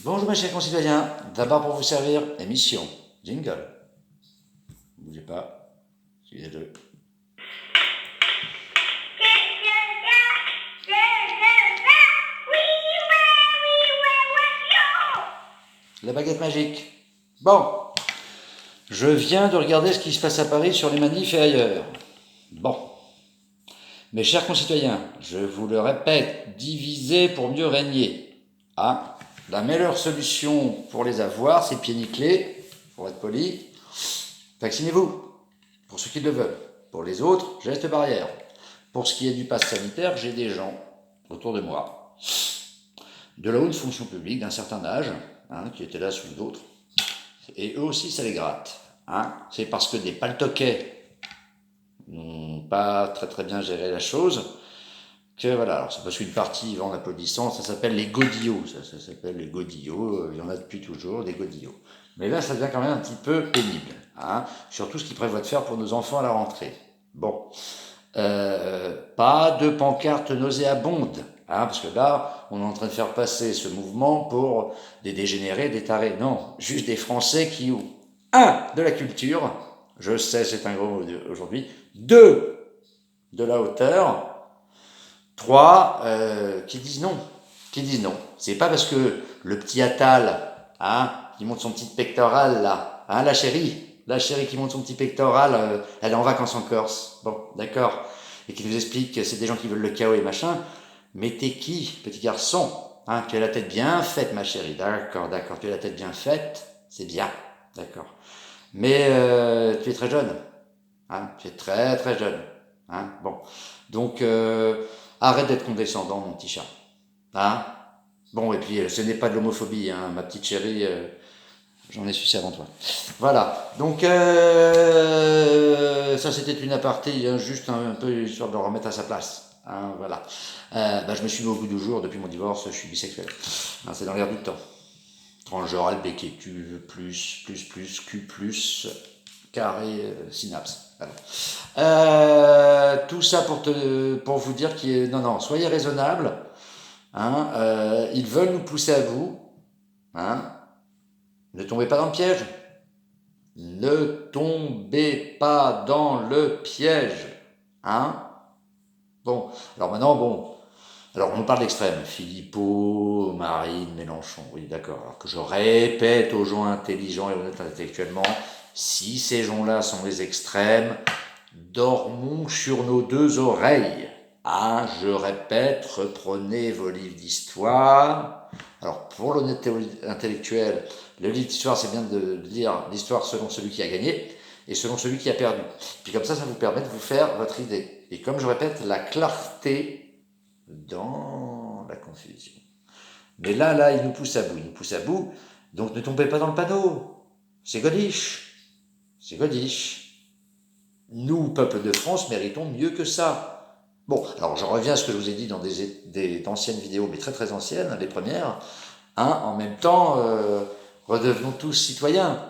Bonjour mes chers concitoyens, d'abord pour vous servir, émission, jingle. Ne bougez pas, suivez-le. La baguette magique. Bon, je viens de regarder ce qui se passe à Paris sur les manifs et ailleurs. Bon, mes chers concitoyens, je vous le répète, diviser pour mieux régner. Ah, la meilleure solution pour les avoir, c'est pieds nickelés, pour être poli. Vaccinez-vous, pour ceux qui le veulent. Pour les autres, gestes barrières. Pour ce qui est du pass sanitaire, j'ai des gens autour de moi, de la haute fonction publique, d'un certain âge, qui étaient là sous d'autres, et eux aussi ça les gratte. C'est parce que des paltoquets n'ont pas très bien géré la chose, que voilà, alors c'est parce qu'une partie va en applaudissant, ça s'appelle les godillots, ça s'appelle les godillots, il y en a depuis toujours, des godillots. Mais là, ça devient quand même un petit peu pénible, surtout ce qu'ils prévoient de faire pour nos enfants à la rentrée. Bon, pas de pancartes nauséabondes, parce que là, on est en train de faire passer ce mouvement pour des dégénérés, des tarés. Non, juste des Français qui ont, de la culture, je sais, c'est un gros mot aujourd'hui, 2, de la hauteur, 3, qui disent non. Qui disent non. C'est pas parce que le petit Attal, qui monte son petit pectoral là, la chérie qui monte son petit pectoral, elle est en vacances en Corse. Bon, d'accord. Et qui nous explique que c'est des gens qui veulent le chaos et machin. Mais t'es qui, petit garçon? Tu as la tête bien faite, ma chérie. D'accord, tu as la tête bien faite, c'est bien. D'accord. Mais tu es très jeune. Tu es très jeune. Bon. Donc, arrête d'être condescendant, mon petit chat. Bon, et puis, ce n'est pas de l'homophobie, ma petite chérie. J'en ai sucé avant toi. Voilà. Donc, ça, c'était une aparté, juste un peu histoire de le remettre à sa place. Voilà. Je me suis mis au bout du jour, depuis mon divorce, je suis bisexuel. C'est dans l'air du temps. Transgenre, LBQ, Q, carré, synapse. Voilà. Tout ça pour vous dire non, soyez raisonnables. Ils veulent nous pousser à bout. Ne tombez pas dans le piège. Ne tombez pas dans le piège. Bon, alors maintenant, alors on nous parle d'extrême. Philippot, Marine, Mélenchon, oui d'accord. Alors que je répète aux gens intelligents et honnêtes intellectuellement, si ces gens-là sont les extrêmes, dormons sur nos deux oreilles. Je répète, reprenez vos livres d'histoire. Alors, pour l'honnêteté intellectuelle, le livre d'histoire, c'est bien de lire l'histoire selon celui qui a gagné et selon celui qui a perdu. Puis comme ça vous permet de vous faire votre idée. Et comme je répète, la clarté dans la confusion. Mais là, il nous pousse à bout, donc ne tombez pas dans le panneau. C'est godiche. Nous, peuple de France, méritons mieux que ça. Bon, alors je reviens à ce que je vous ai dit dans d'anciennes vidéos, mais très anciennes, les premières. En même temps, redevenons tous citoyens.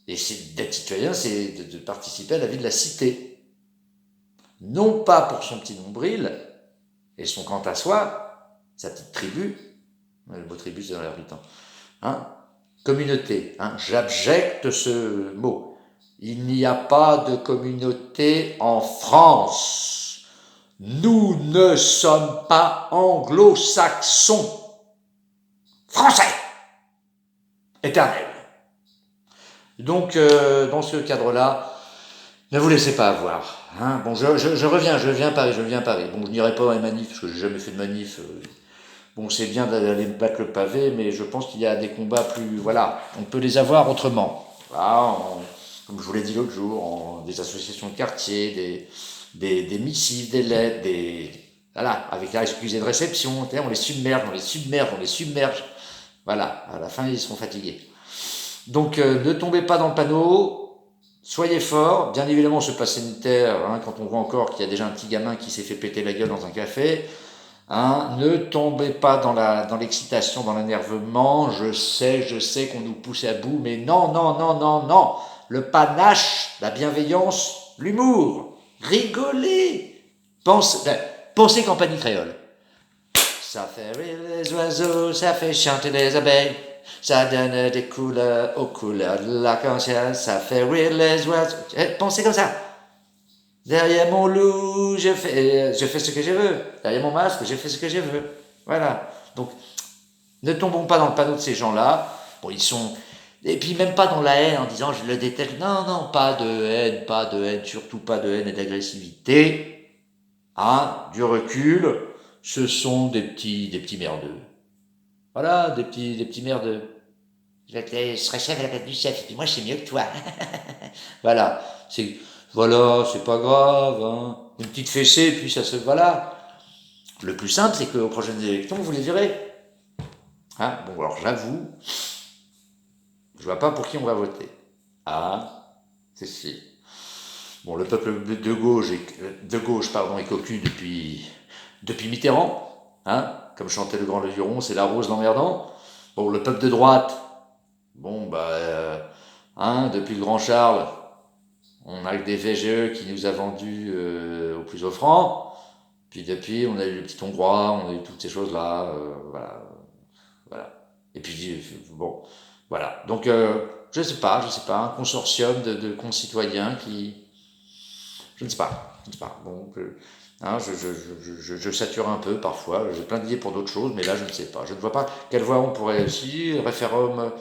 Et d'être citoyen, c'est de participer à la vie de la cité. Non pas pour son petit nombril et son quant à soi, sa petite tribu. Le mot tribu, c'est dans l'air du temps. Communauté. J'abjecte ce mot. Il n'y a pas de communauté en France. Nous ne sommes pas anglo-saxons. Français. Éternel. Donc, dans ce cadre-là, ne vous laissez pas avoir. Bon, je viens à Paris. Bon, je n'irai pas à une manif, parce que j'ai jamais fait de manif. Bon, c'est bien d'aller battre le pavé, mais je pense qu'il y a des combats plus... Voilà, on peut les avoir autrement. Comme je vous l'ai dit l'autre jour, des associations de quartier, des missives, des lettres, voilà, avec la excusée de réception, on les submerge. Voilà, à la fin, ils seront fatigués. Donc, ne tombez pas dans le panneau, soyez forts. Bien évidemment, ce pass sanitaire, quand on voit encore qu'il y a déjà un petit gamin qui s'est fait péter la gueule dans un café, ne tombez pas dans l'excitation, dans l'énervement. Je sais qu'on nous pousse à bout, mais non. Le panache, la bienveillance, l'humour. Rigolez. Pensez campagne créole. Ça fait rire les oiseaux, ça fait chanter les abeilles, ça donne des couleurs aux couleurs de l'arc-en-ciel, ça fait rire les oiseaux. Pensez comme ça. Derrière mon loup, je fais ce que je veux. Derrière mon masque, je fais ce que je veux. Voilà. Donc, ne tombons pas dans le panneau de ces gens-là. Bon, ils sont... Et puis même pas dans la haine en disant je le déteste. Non, non, pas de haine, surtout pas de haine et d'agressivité. Hein, du recul, ce sont des petits merdeux. Voilà, des petits merdeux. Je serais chef à la place du chef, et puis moi je sais mieux que toi. Voilà, c'est pas grave, hein. Une petite fessée, et puis ça se, voilà. Le plus simple, c'est qu'aux prochaines élections, vous les virez. Hein, bon, alors j'avoue, je vois pas pour qui on va voter. Ah, c'est si. Bon, le peuple de gauche, est cocu depuis Mitterrand, hein, comme chantait le grand Le Luron, c'est la rose l'emmerdant. Bon, le peuple de droite, bon, hein, depuis le grand Charles, on a des VGE qui nous a vendus au plus offrant. Puis depuis, on a eu le petit hongrois, on a eu toutes ces choses-là, voilà, voilà. Et puis, bon, voilà. Donc, je sais pas, un consortium de concitoyens qui, je ne sais pas. Bon, hein, je sature un peu parfois. J'ai plein d'idées pour d'autres choses, mais là, je ne sais pas. Je ne vois pas quelle voie on pourrait aussi. Référendum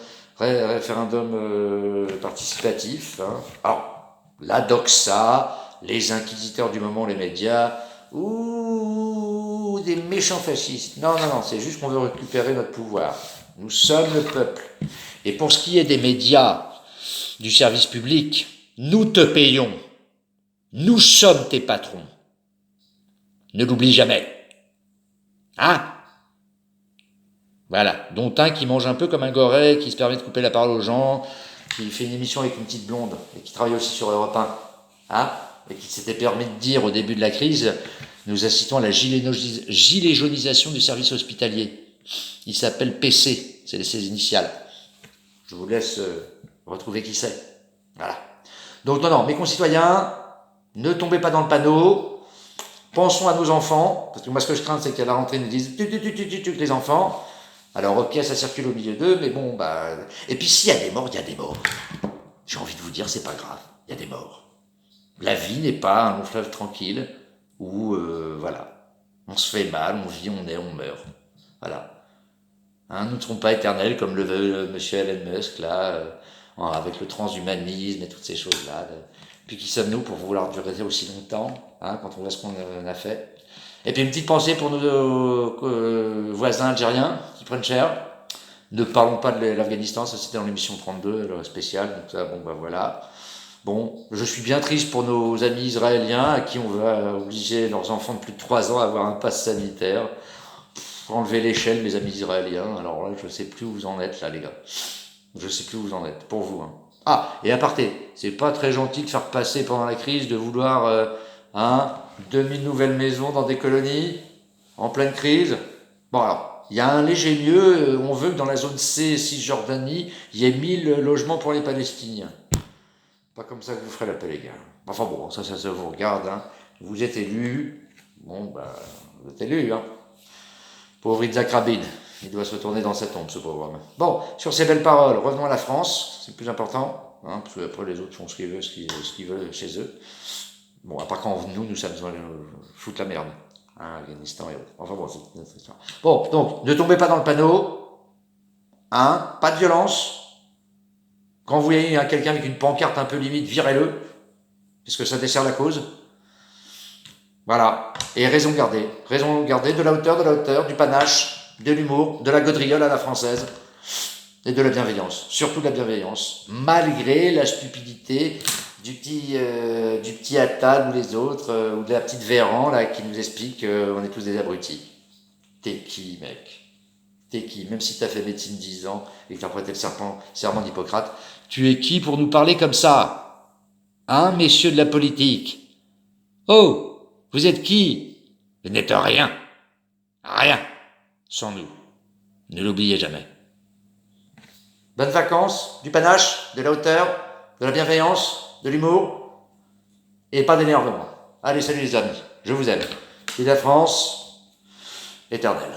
participatif. Hein. Alors, la doxa, les inquisiteurs du moment, les médias, ou des méchants fascistes. Non, non, non, c'est juste qu'on veut récupérer notre pouvoir. Nous sommes le peuple. Et pour ce qui est des médias, du service public, nous te payons. Nous sommes tes patrons. Ne l'oublie jamais. Hein? Voilà. Dont un qui mange un peu comme un goret, qui se permet de couper la parole aux gens, qui fait une émission avec une petite blonde, et qui travaille aussi sur Europe 1. Hein? Et qui s'était permis de dire au début de la crise, nous assistons à la gilet jaunisation du service hospitalier. Il s'appelle PC, c'est ses initiales. Je vous laisse retrouver qui c'est. Voilà. Donc non, mes concitoyens, ne tombez pas dans le panneau. Pensons à nos enfants, parce que moi ce que je crains c'est qu'à la rentrée ils nous disent les enfants. Alors ok, ça circule au milieu d'eux, mais bon, et puis s'il y a des morts, il y a des morts. J'ai envie de vous dire, c'est pas grave, il y a des morts. La vie n'est pas un long fleuve tranquille où, voilà, on se fait mal, on vit, on est, on meurt. Voilà. Hein, nous ne serons pas éternels comme le veut monsieur Elon Musk, là, avec le transhumanisme et toutes ces choses-là. Puis qui sommes-nous pour vouloir durer aussi longtemps, hein, quand on voit ce qu'on a fait. Et puis une petite pensée pour nos voisins algériens qui prennent cher. Ne parlons pas de l'Afghanistan, ça c'était dans l'émission 32, le spécial, donc ça, bon voilà. Bon, je suis bien triste pour nos amis israéliens à qui on va obliger leurs enfants de plus de 3 ans à avoir un pass sanitaire. Enlever l'échelle, mes amis israéliens. Alors là, je sais plus où vous en êtes là, les gars. Je sais plus où vous en êtes, pour vous. Hein. Ah, et aparté, c'est pas très gentil de faire passer pendant la crise, de vouloir 2000 nouvelles maisons dans des colonies, en pleine crise. Bon alors, il y a un léger mieux, on veut que dans la zone C, Cisjordanie, il y ait 1000 logements pour les Palestiniens. Pas comme ça que vous ferez la paix, les gars. Enfin bon, ça vous regarde, hein. Vous êtes élus, bon vous êtes élus, hein. Pauvre Yitzhak Rabin, il doit se retourner dans sa tombe, ce pauvre homme. Bon, sur ces belles paroles, revenons à la France, c'est le plus important, hein, parce qu'après les autres font ce qu'ils veulent, ce qu'ils veulent chez eux. Bon, à part quand nous sommes foutre la merde, hein, Afghanistan et autres. Enfin bon, c'est ça. Bon, donc, ne tombez pas dans le panneau, hein, pas de violence. Quand vous voyez quelqu'un avec une pancarte un peu limite, virez-le, parce que ça dessert la cause. Voilà. Et raison gardée, de la hauteur, du panache, de l'humour, de la gaudriole à la française, et de la bienveillance. Surtout de la bienveillance. Malgré la stupidité du petit Attal ou les autres, ou de la petite Véran, là, qui nous explique qu'on est tous des abrutis. T'es qui, mec? T'es qui? Même si t'as fait médecine 10 ans et que t'as prêté le serment d'Hippocrate, tu es qui pour nous parler comme ça? Hein, messieurs de la politique? Oh! Vous êtes qui? Vous n'êtes rien. Rien. Sans nous. Ne l'oubliez jamais. Bonnes vacances, du panache, de la hauteur, de la bienveillance, de l'humour, et pas d'énervement. Allez, salut les amis. Je vous aime. Et la France éternelle.